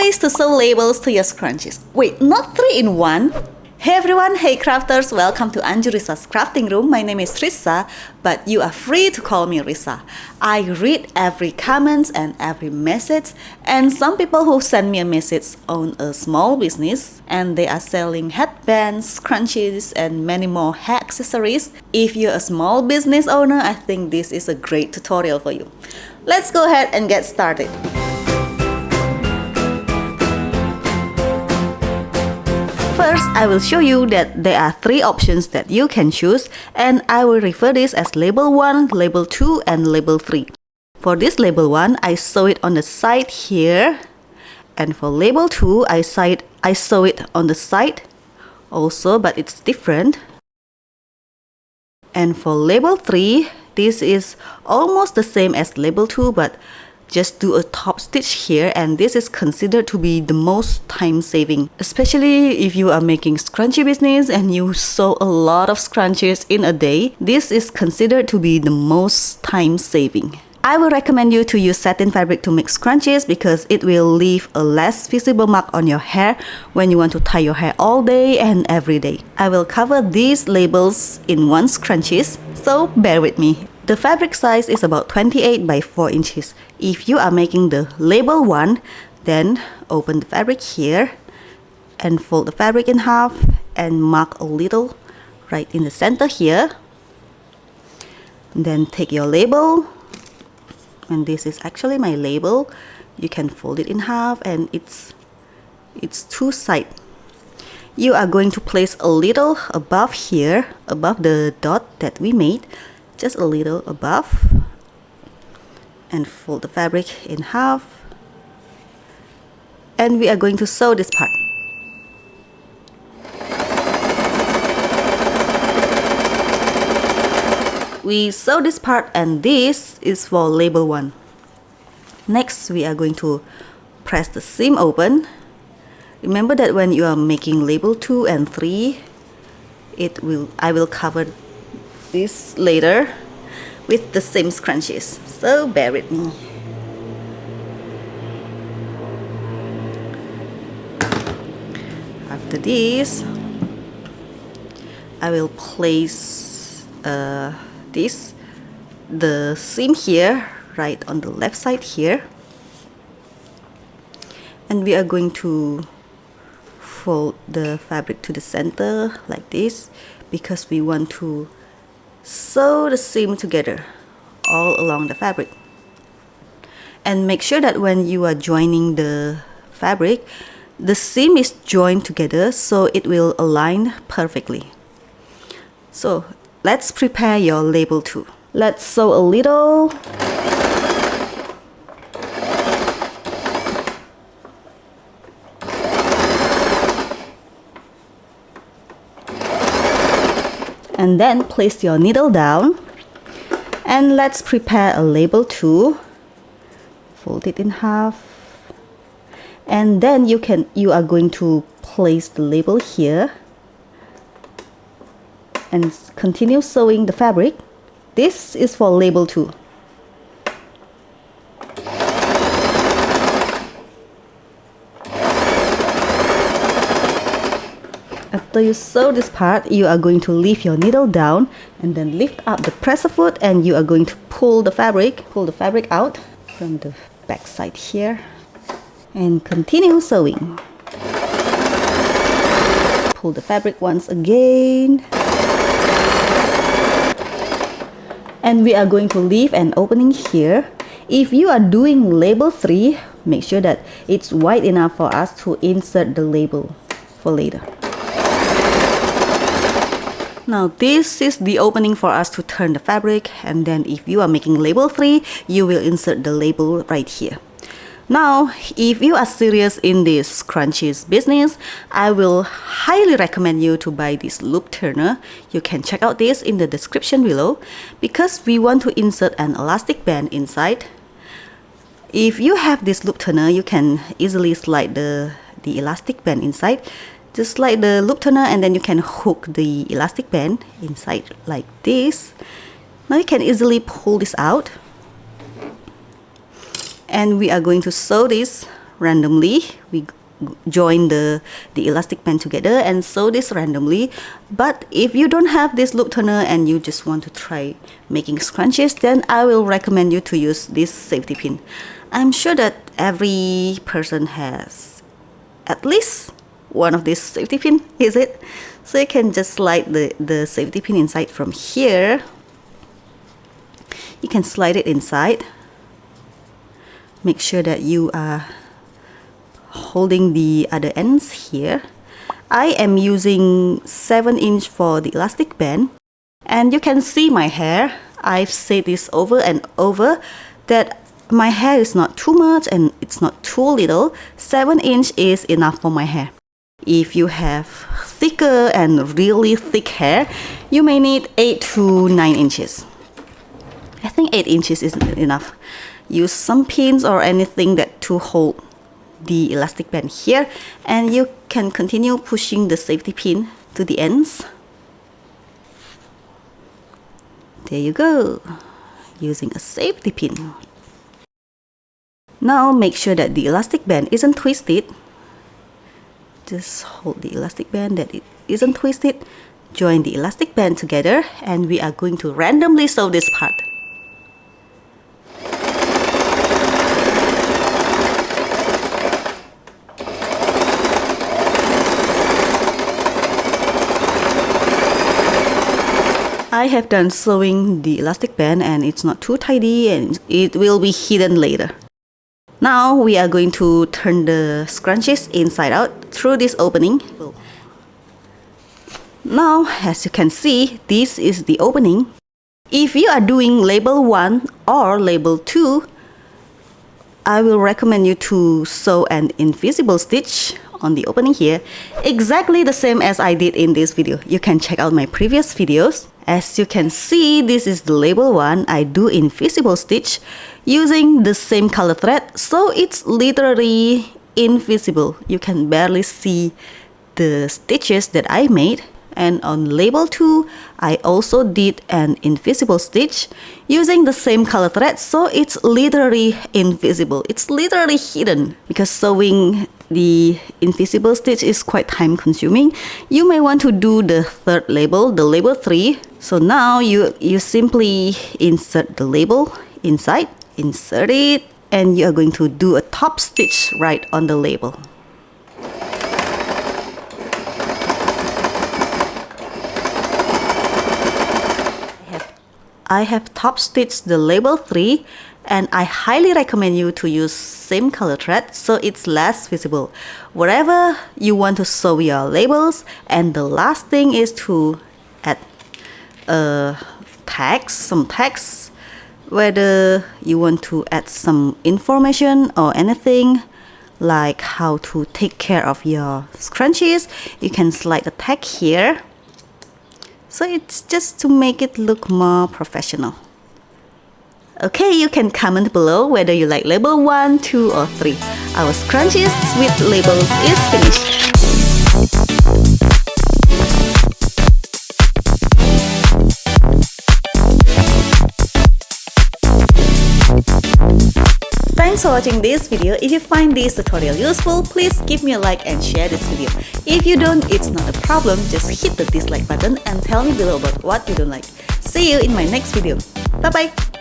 ways to sew labels to your scrunchies. Wait, not 3 in 1? Hey everyone, hey crafters, welcome to Anjurisa's crafting room. My name is Risa, but you are free to call me Risa. I read every comment and every message, and some people who send me a message own a small business and they are selling headbands, scrunchies, and many more hair accessories. If you're a small business owner, I think this is a great tutorial for you. Let's go ahead and get started. First, I will show you that there are 3 options that you can choose, and I will refer this as label 1, label 2, and label 3. For this label 1, I sew it on the side here, and for label 2, I sew it on the side also, but it's different. And for label 3, this is almost the same as label 2, but just do a top stitch here, and this is considered to be the most time saving, especially if you are making scrunchie business and you sew a lot of scrunchies in a day. This is considered to be the most time saving. I will recommend you to use satin fabric to make scrunchies because it will leave a less visible mark on your hair when you want to tie your hair all day and every day. I will cover these labels in one scrunchies, so bear with me. The fabric size is about 28 by 4 inches. If you are making the label 1, then open the fabric here and fold the fabric in half and mark a little right in the center here. Then take your label, and this is actually my label. You can fold it in half, and it's 2 sides. You are going to place a little above here, above the dot that we made. Just a little above, and fold the fabric in half, and we are going to sew this part. We sew this part, and this is for label 1. Next, we are going to press the seam open. Remember that when you are making label 2 and 3, I will cover this later with the same scrunchies, so bear with me. After this, I will place the seam here right on the left side here, and we are going to fold the fabric to the center like this because we want to sew the seam together all along the fabric. And make sure that when you are joining the fabric, the seam is joined together so it will align perfectly. So let's prepare your label 2. Let's sew a little. And then place your needle down, and let's prepare a label 2. Fold it in half, and then you are going to place the label here and continue sewing the fabric. This is for label 2. After you sew this part, you are going to leave your needle down and then lift up the presser foot, and you are going to pull the fabric out from the back side here and continue sewing. Pull the fabric once again, and we are going to leave an opening here. If you are doing label 3, make sure that it's wide enough for us to insert the label for later. Now this is the opening for us to turn the fabric, and then if you are making label 3, you will insert the label right here. Now, if you are serious in this scrunchies business, I will highly recommend you to buy this loop turner. You can check out this in the description below, because we want to insert an elastic band inside. If you have this loop turner, you can easily slide the elastic band inside. Just slide the loop turner, and then you can hook the elastic band inside like this. Now you can easily pull this out, and we are going to sew this randomly. We join the elastic band together and sew this randomly. But if you don't have this loop turner and you just want to try making scrunchies, then I will recommend you to use this safety pin. I'm sure that every person has at least one of these safety pin, is it? So you can just slide the safety pin inside from here. You can slide it inside. Make sure that you are holding the other ends here. I am using 7" for the elastic band, and you can see my hair. I've said this over and over that my hair is not too much and it's not too little. 7" is enough for my hair. If you have thicker and really thick hair, you may need 8 to 9 inches. I think 8 inches is enough. Use some pins or anything that to hold the elastic band here, and you can continue pushing the safety pin to the ends. There you go, using a safety pin. Now make sure that the elastic band isn't twisted. Just hold the elastic band that it isn't twisted. Join the elastic band together, and we are going to randomly sew this part. I have done sewing the elastic band and it's not too tidy and it will be hidden later. Now we are going to turn the scrunchies inside out through this opening. Now, as you can see, this is the opening. If you are doing label 1 or label 2, I will recommend you to sew an invisible stitch on the opening here, exactly the same as I did in this video. You can check out my previous videos. As you can see, this is the label 1. I do invisible stitch using the same color thread, so it's literally invisible. You can barely see the stitches that I made. And on label 2, I also did an invisible stitch using the same color thread, so it's literally invisible. It's literally hidden. Because sewing the invisible stitch is quite time consuming, you may want to do the third label, the label 3. So now you simply insert the label inside, insert it, and you are going to do a top stitch right on the label. I have top stitched the label 3, and I highly recommend you to use same color thread so it's less visible wherever you want to sew your labels. And the last thing is to add some tags, whether you want to add some information or anything like how to take care of your scrunchies. You can slide the tag here. So it's just to make it look more professional. Okay, you can comment below whether you like label 1, 2 or 3. Our scrunchies with labels is finished. Thanks for watching this video. If you find this tutorial useful, please give me a like and share this video. If you don't, it's not a problem. Just hit the dislike button and tell me below about what you don't like. See you in my next video. Bye bye!